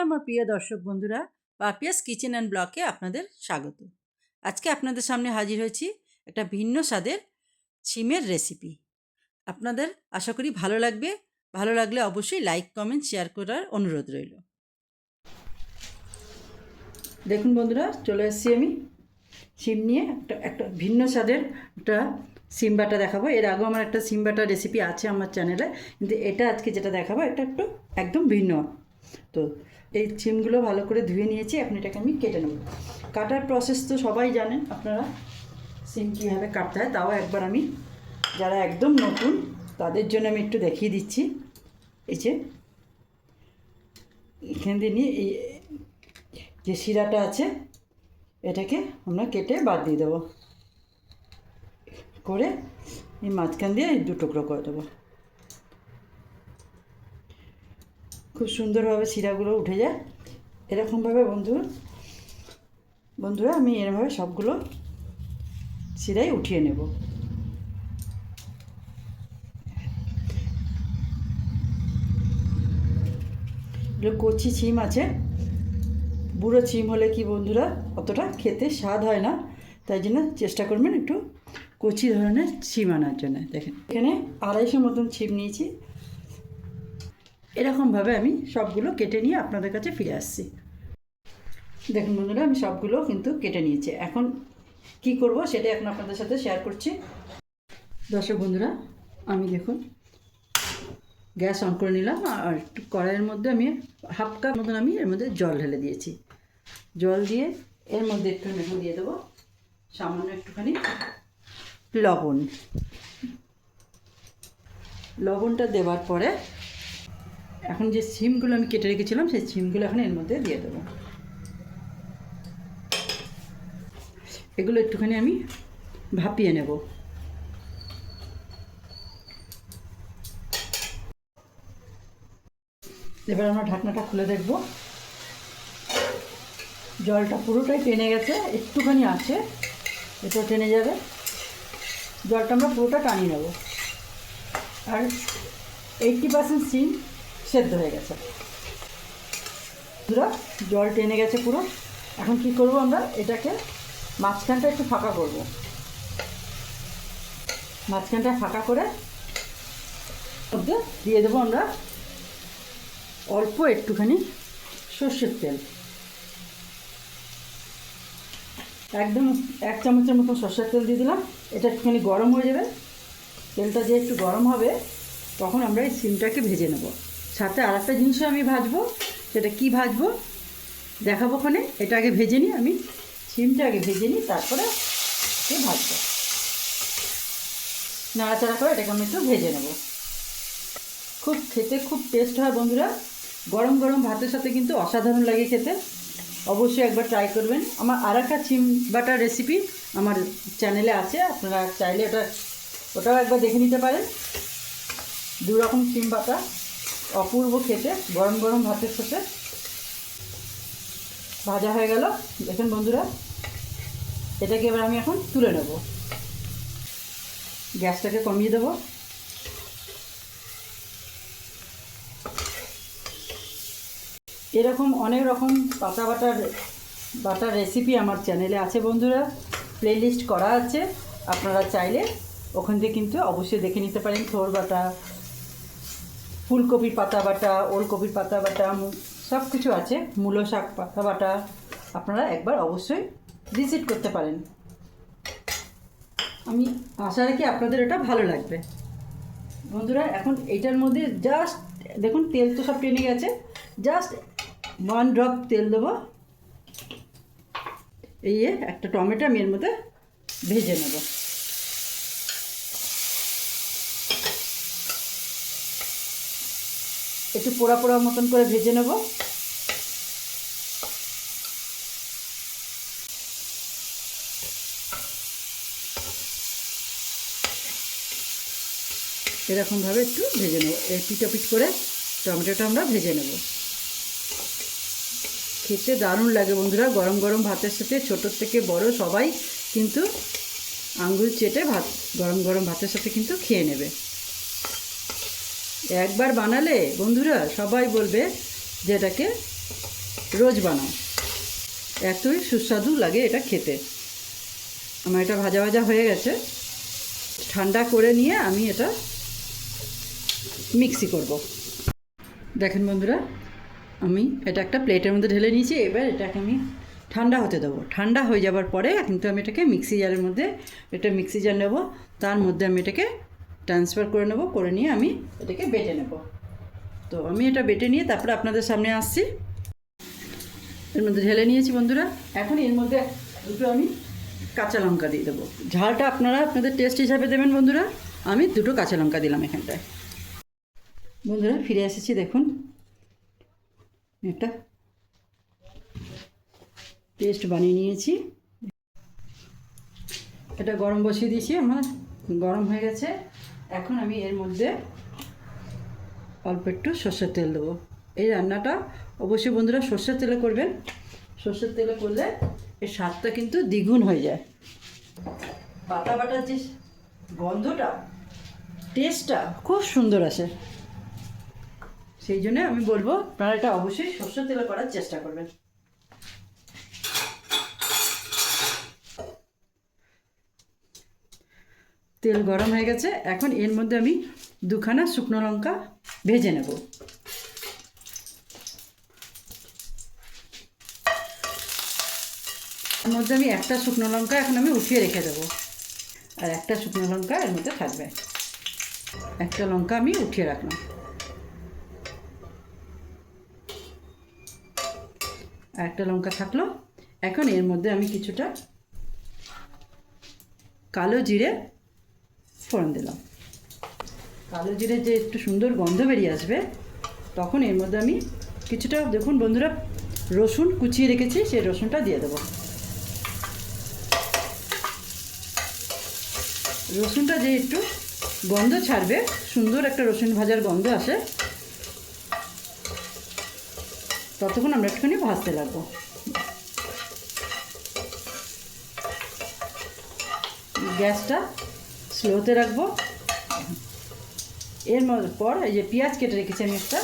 আমার প্রিয় দর্শক বন্ধুরা, পাপিয়াস কিচেন অ্যান্ড ব্লকে আপনাদের স্বাগত। আজকে আপনাদের সামনে হাজির হয়েছি একটা ভিন্ন স্বাদের সিমের রেসিপি। আপনাদের আশা করি ভালো লাগবে। ভালো লাগলে অবশ্যই লাইক, কমেন্ট, শেয়ার করার অনুরোধ রইল। দেখুন বন্ধুরা, চলে এসেছি আমি সিম নিয়ে একটা ভিন্ন স্বাদের একটা সিম বাটা দেখাবো। এর আগেও আমার একটা সিম বাটা রেসিপি আছে আমার চ্যানেলে, কিন্তু এটা আজকে যেটা দেখাবো এটা একটু একদম ভিন্ন। তো এই সিমগুলো ভালো করে ধুয়ে নিয়েছি, এখন এটাকে আমি কেটে নেব। কাটার প্রসেস তো সবাই জানেন আপনারা, সিম কীভাবে কাটতে হয়। তাও একবার আমি যারা একদম নতুন তাদের জন্য আমি একটু দেখিয়ে দিচ্ছি। এই যে এখান দিয়ে নিয়ে এই যে শিরাটা আছে এটাকে আমরা কেটে বাদ দিয়ে দেবো, করে এই মাঝখান দিয়ে দু টুকরো করে দেবো। খুব সুন্দরভাবে শিরাগুলো উঠে যায় এরকমভাবে। বন্ধুরা আমি এরকমভাবে সবগুলো শিরাই উঠিয়ে নেব। এগুলো কচি সিম আছে। বুড়ো সিম হলে কি বন্ধুরা অতটা খেতে স্বাদ হয় না, তাই জন্য চেষ্টা করবেন একটু কচি ধরনের সিম আনার জন্য। দেখেন এখানে 250 মতন সিম নিয়েছি। এরকমভাবে আমি সবগুলো কেটে নিয়ে আপনাদের কাছে ফিরে আসছি। দেখুন বন্ধুরা, আমি সবগুলো কিন্তু কেটে নিয়েছি। এখন কি করব সেটা এখন আপনাদের সাথে শেয়ার করছি। দর্শক বন্ধুরা, আমি দেখুন গ্যাস অন করে নিলাম, আর একটু কড়াইয়ের মধ্যে আমি হাফ কাপ মতন আমি এর মধ্যে জল ঢেলে দিয়েছি। জল দিয়ে এর মধ্যে একটু দিয়ে দেবো সামান্য একটুখানি লবণ। লবণটা দেওয়ার পরে এখন যে সিমগুলো আমি কেটে রেখেছিলাম সেই সিমগুলো এখন এর মধ্যে দিয়ে দেবো। এগুলো একটুখানি আমি ভাপিয়ে নেব। এবার আমরা ঢাকনাটা খুলে দেখব। জলটা পুরোটাই টেনে গেছে, একটুখানি আছে, এটা টেনে যাবে। জলটা আমরা পুরোটা টানিয়ে নেব। আর 80% সিম সেদ্ধ হয়ে গেছে। পুরো জল টেনে গেছে পুরো। এখন কি করব, আমরা এটাকে মাঝখানটা একটু ফাঁকা করব। মাঝখানটা ফাঁকা করে মধ্যে দিয়ে দেবো আমরা অল্প একটুখানি সর্ষের তেল। একদম 1 চামচের মতো সর্ষের তেল দিয়ে দিলাম। এটা একটুখানি গরম হয়ে যাবে। তেলটা যে একটু গরম হবে তখন আমরা এই সিমটাকে ভেজে নেব। সাথে আর একটা জিনিসও আমি ভাজবো। সেটা কি ভাজবো দেখাবো ওখানে। এটা আগে ভেজে নিই, আমি সিমটা আগে ভেজে নিই, তারপরে ভাজবো। নাড়াচাড়া করে এটাকে আমি একটু ভেজে নেব। খুব খেতে খুব টেস্ট হয় বন্ধুরা। গরম গরম ভাতের সাথে কিন্তু অসাধারণ লাগে খেতে। অবশ্যই একবার ট্রাই করবেন। আমার আর একটা সিম বাটার রেসিপি আমার চ্যানেলে আছে, আপনারা চাইলে ওটাও একবার দেখে নিতে পারেন। 2 রকম সিম বাটা, অপূর্ব খেতে, গরম গরম ভাতের সাথে। ভাজা হয়ে গেল দেখুন বন্ধুরা। এটাকে এবার আমি এখন তুলে নেব। গ্যাসটাকে কমিয়ে দেবো। এরকম অনেক রকম পাতা বাটার রেসিপি আমার চ্যানেলে আছে বন্ধুরা, প্লেলিস্ট করা আছে। আপনারা চাইলে ওখান থেকে কিন্তু অবশ্যই দেখে নিতে পারেন। থোর বাটা, ফুলকপির পাতা বাটা, ওলকপির পাতা বাটা, সব কিছু আছে। মূলো শাক পাতা বাটা, আপনারা একবার অবশ্যই ভিজিট করতে পারেন। আমি আশা রাখি আপনাদের এটা ভালো লাগবে বন্ধুরা। এখন এইটার মধ্যে জাস্ট দেখুন তেল তো সব টেনে গেছে, জাস্ট 1 ড্রপ তেল দেবো। এই একটা টমেটো আমি এর মধ্যে ভেজে নেব। একটু পোড়া পোড়া মতন করে ভেজে নেব। এরকমভাবে একটু ভেজে নেব। এই পিটাপিট করে টমেটোটা আমরা ভেজে নেব। খেতে দারুণ লাগে বন্ধুরা গরম গরম ভাতের সাথে। ছোটোর থেকে বড় সবাই কিন্তু আঙ্গুল চেটে গরম গরম ভাতের সাথে কিন্তু খেয়ে নেবে। একবার বানালে বন্ধুরা সবাই বলবে যে এটাকে রোজ বানাও, এতই সুস্বাদু লাগে এটা খেতে। আমার এটা ভাজা ভাজা হয়ে গেছে, ঠান্ডা করে নিয়ে আমি এটা মিক্সি করব। দেখেন বন্ধুরা, আমি এটা একটা প্লেটের মধ্যে ঢেলে নিয়েছি। এবার এটাকে আমি ঠান্ডা হতে দেবো। ঠান্ডা হয়ে যাওয়ার পরে কিন্তু আমি এটাকে মিক্সি জারের মধ্যে, এটা মিক্সি জার নেব, তার মধ্যে আমি এটাকে ট্রান্সফার করে নেব, করে নিয়ে আমি এটাকে বেটে নেব। তো আমি এটা বেটে নিয়ে তারপরে আপনাদের সামনে আসছি। এর মধ্যে ঢেলে নিয়েছি বন্ধুরা। এখন এর মধ্যে দুটো আমি কাঁচা লঙ্কা দিয়ে দেবো। ঝালটা আপনারা আপনাদের টেস্ট হিসাবে দেবেন বন্ধুরা। আমি দুটো কাঁচা লঙ্কা দিলাম এখানটায়। বন্ধুরা ফিরে এসেছি, দেখুন একটা পেস্ট বানিয়ে নিয়েছি। এটা গরম বসিয়ে দিয়েছি, আমার গরম হয়ে গেছে। এখন আমি এর মধ্যে অল্প একটু সর্ষের তেল দেবো। এই রান্নাটা অবশ্যই বন্ধুরা সর্ষের তেলে করবেন। সর্ষের তেলে করলে এর স্বাদটা কিন্তু দ্বিগুণ হয়ে যায়। পাতা বাটার যে গন্ধটা, টেস্টটা খুব সুন্দর আসে। সেই জন্য আমি বলবো আপনারা এটা অবশ্যই সর্ষের তেলে করার চেষ্টা করবেন। তেল গরম হয়ে গেছে। এখন এর মধ্যে আমি দুখানা শুকনো লঙ্কা ভেজে নেব। এর মধ্যে আমি একটা শুকনো লঙ্কা এখন আমি উঠিয়ে রেখে দেবো, আর একটা শুকনো লঙ্কা এর মধ্যে থাকবে। একটা লঙ্কা আমি উঠিয়ে রাখলাম, আর একটা লঙ্কা থাকলো। এখন এর মধ্যে আমি কিছুটা কালো জিরে ফোড়ন দিলাম। কালো জিরে যে একটু সুন্দর গন্ধ বেরিয়ে আসবে, তখন এর মধ্যে আমি কিছুটা, দেখুন বন্ধুরা, রসুন কুচিয়ে রেখেছি, সেই রসুনটা দিয়ে দেবো। রসুনটা যে একটু গন্ধ ছাড়বে, সুন্দর একটা রসুন ভাজার গন্ধ আসে, ততক্ষণ আমরা একটুখানি ভাজতে লাগবো। গ্যাসটা স্লোতে রাখবো। এর পর এই যে পেঁয়াজ কেটে রেখেছি আমি একটা,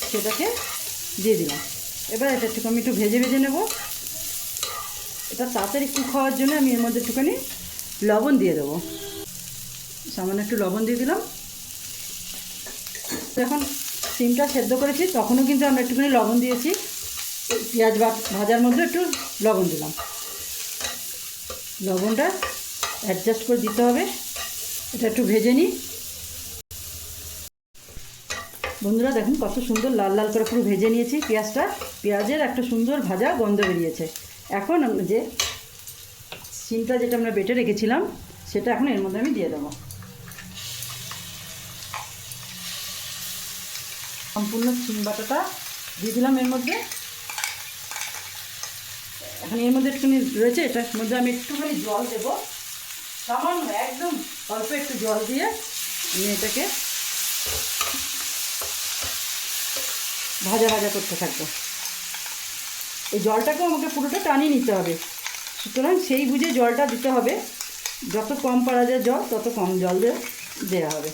সেটাকে দিয়ে দিলাম। এবার এটা একটু ভেজে ভেজে নেব। এটা তাড়াতাড়ি কুক হওয়ার জন্য আমি এর মধ্যে একটুখানি লবণ দিয়ে দেবো। সামান্য একটু লবণ দিয়ে দিলাম। যখন সিমটা সেদ্ধ করেছি তখনও কিন্তু আমরা একটুখানি লবণ দিয়েছি। পেঁয়াজ ভাজার মধ্যে একটু লবণ দিলাম। লবণটা অ্যাডজাস্ট করে দিতে হবে। এটা একটু ভেজে নিই। বন্ধুরা দেখুন কত সুন্দর লাল লাল করে পুরো ভেজে নিয়েছি পেঁয়াজটা। পেঁয়াজের একটা সুন্দর ভাজা গন্ধ বেরিয়েছে। এখন আমরা যে সিমটা যেটা আমরা বেটে রেখেছিলাম, সেটা এখন এর মধ্যে আমি দিয়ে দেবো। সম্পূর্ণ সিম বাটাটা দিয়ে দিলাম এর মধ্যে। এখন এর মধ্যে একটুখানি রয়েছে, এটার মধ্যে আমি একটুখানি জল দেবো, সামান্য একদম অল্প একটু জল দিয়ে আমি এটাকে ভাজা ভাজা করতে থাকবো। এই জলটাকেও আমাকে পুরোটা টানিয়ে নিতে হবে, সুতরাং সেই বুঝে জলটা দিতে হবে। যত কম পারা যায় জল, তত কম জল দেওয়া হবে।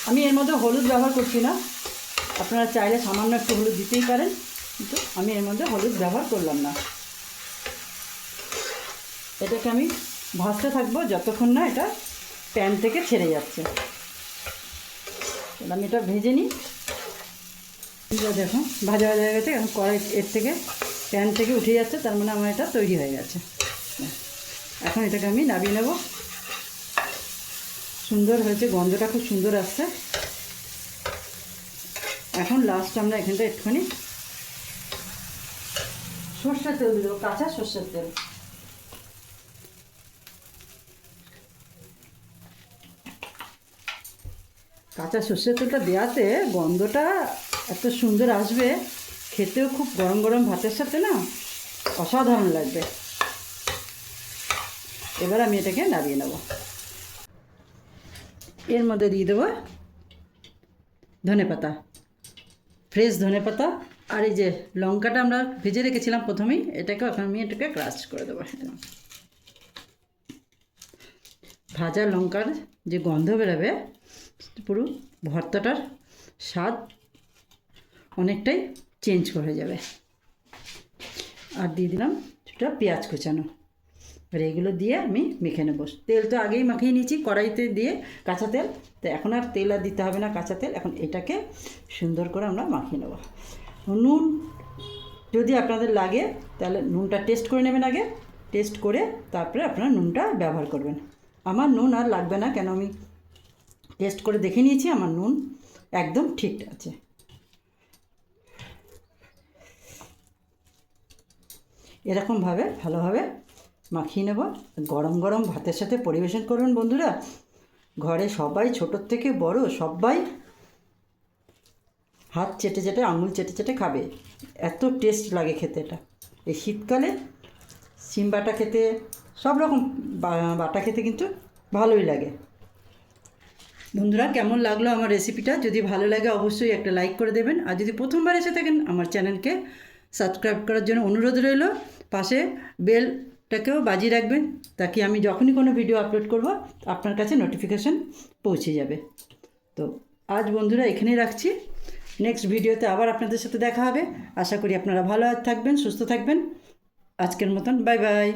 আমি এর মধ্যে হলুদ ব্যবহার করছি না, আপনারা চাইলে সামান্য একটু হলুদ দিতেই পারেন, কিন্তু আমি এর মধ্যে হলুদ ব্যবহার করলাম না। এটাকে আমি ভাজতে থাকবো যতক্ষণ না এটা প্যান থেকে ছেড়ে যাচ্ছে। আমি এটা ভেজে নিই। দেখুন ভাজা ভাজা হয়ে গেছে। এখন কড়াই এর থেকে প্যান থেকে উঠে যাচ্ছে, তার মানে আমার এটা তৈরি হয়ে গেছে। এখন এটাকে আমি নামিয়ে নেব। সুন্দর হয়েছে, গন্ধটা খুব সুন্দর আসছে। এখন লাস্ট আমরা এখানটা একটুখানি সর্ষের তেল দেবো, কাঁচা সর্ষের তেল। কাঁচা সর্ষের তেলটা দেওয়াতে গন্ধটা এত সুন্দর আসবে, খেতেও খুব গরম গরম ভাতের সাথে না অসাধারণ লাগবে। এবার আমি এটাকে নামিয়ে নেব। এর মধ্যে দিয়ে দেবো ধনেপাতা, ফ্রেশ ধনেপাতা। আর এই যে লঙ্কাটা আমরা ভেজে রেখেছিলাম প্রথমেই, এটাকে এখন আমি এটাকে ক্রাশ করে দেবো। ভাজা লঙ্কার যে গন্ধ বেরোবে, পুরো ভর্তাটার স্বাদ অনেকটাই চেঞ্জ করে যাবে। আর দিয়ে দিলাম কিছুটা পেঁয়াজ কুচানো। আর এগুলো দিয়ে আমি মেখে নেব। তেল তো আগেই মাখিয়ে নিয়েছি কড়াইতে দিয়ে, কাঁচা তেল। তো এখন আর তেল আর দিতে হবে না, কাঁচা তেল। এখন এটাকে সুন্দর করে আমরা মাখিয়ে নেব। নুন যদি আপনাদের লাগে তাহলে নুনটা টেস্ট করে নেবেন আগে, টেস্ট করে তারপরে আপনারা নুনটা ব্যবহার করবেন। আমার নুন আর লাগবে না, কেন আমি টেস্ট করে দেখে নিয়েছি, আমার নুন একদম ঠিক আছে। এরকমভাবে ভালোভাবে মাখিয়ে নেব। গরম গরম ভাতের সাথে পরিবেশন করুন বন্ধুরা। ঘরে সবাই, ছোটোর থেকে বড় সবাই হাত চেটে চেটে, আঙুল চেটে চেটে খাবে, এত টেস্ট লাগে খেতে এটা। এই শীতকালে শিম বাটা খেতে, সব রকম বাটা খেতে কিন্তু ভালোই লাগে। বন্ধুরা, কেমন লাগলো আমার রেসিপিটা? যদি ভালো লাগে অবশ্যই একটা লাইক করে দেবেন। আর যদি প্রথমবার এসে থাকেন, আমার চ্যানেলকে সাবস্ক্রাইব করার জন্য অনুরোধ রইল। পাশে বেলটাকেও বাজিয়ে রাখবেন, তাকে আমি যখনই কোনো ভিডিও আপলোড করব আপনার কাছে নোটিফিকেশান পৌঁছে যাবে। তো আজ বন্ধুরা এখানেই রাখছি। নেক্সট ভিডিওতে আবার আপনাদের সাথে দেখা হবে। আশা করি আপনারা ভালো থাকবেন, সুস্থ থাকবেন। আজকের মতন বাই বাই।